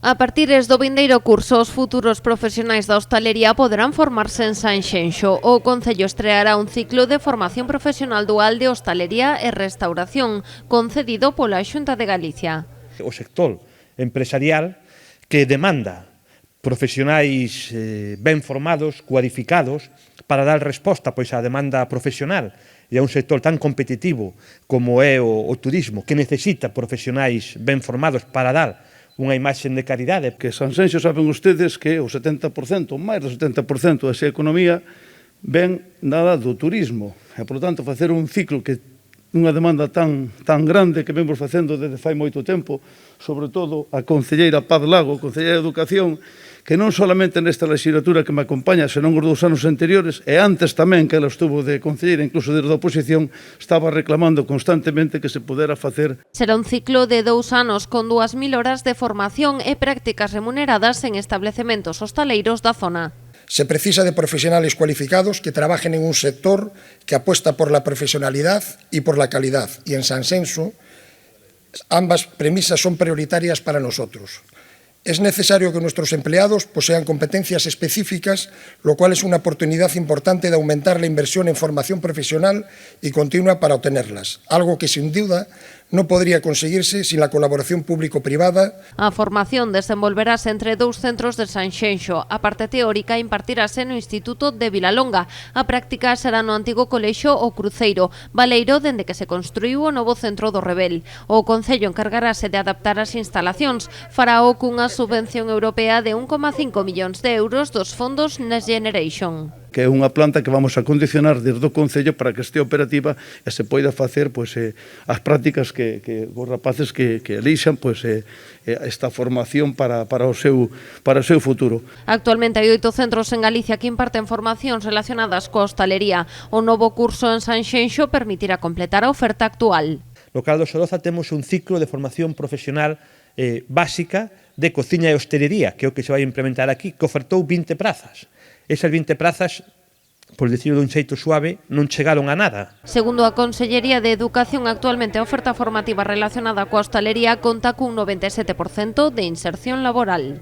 A partires do vindeiro curso, os futuros profesionais da hostalería poderán formarse en Sanxenxo. O Concello estreará un ciclo de formación profesional dual de hostalería e restauración, concedido pola Xunta de Galicia. O sector empresarial que demanda profesionais ben formados, cualificados, para dar resposta pois á demanda profesional e a un sector tan competitivo como é o turismo, que necesita profesionais ben formados para dar unha imaxe de calidade. Que Sanxenxo saben ustedes que o 70%, máis do 70% da súa economía ven nada do turismo. E, por tanto, facer un ciclo que unha demanda tan grande que vemos facendo desde fai moito tempo, sobre todo a concelleira Paz Lago, concelleira de Educación, que non solamente nesta legislatura que me acompaña, senón os 2 anos anteriores, e antes tamén que ela estuvo de concelleira, incluso desde a oposición, estaba reclamando constantemente que se pudera facer. Será un ciclo de 2 anos con 2000 horas de formación e prácticas remuneradas en establecementos hostaleiros da zona. Se precisa de profesionales cualificados que trabajen en un sector que apuesta por la profesionalidad y por la calidad. Y en Sanxenxo, ambas premisas son prioritarias para nosotros. Es necesario que nuestros empleados posean competencias específicas, lo cual es una oportunidad importante de aumentar la inversión en formación profesional y continua para obtenerlas, algo que sin duda non podría conseguirse sin la colaboración público-privada. A formación desenvolverase entre 2 centros de Sanxenxo. A parte teórica impartirase no Instituto de Vilalonga. A práctica será no antigo colexio O Cruceiro, baleiro dende que se construiu o novo centro do Rebel. O Concello encargarase de adaptar as instalacións, farao cunha subvención europea de 1,5 millóns de euros dos fondos Next Generation, que é unha planta que vamos a condicionar desde o Concello para que este operativa e se poida facer as prácticas que os rapaces que elixan esta formación para o seu futuro. Actualmente hai 8 centros en Galicia que imparten formacións relacionadas coa hostalería. O novo curso en Sanxenxo permitirá completar a oferta actual. No Cal do Soroza temos un ciclo de formación profesional básica de cociña e hostelería, que é o que se vai implementar aquí, que ofertou 20 prazas. Esas 20 prazas, por decirlo dun xeito suave, non chegaron a nada. Segundo a Consellería de Educación, actualmente a oferta formativa relacionada coa hostalería conta cun 97% de inserción laboral.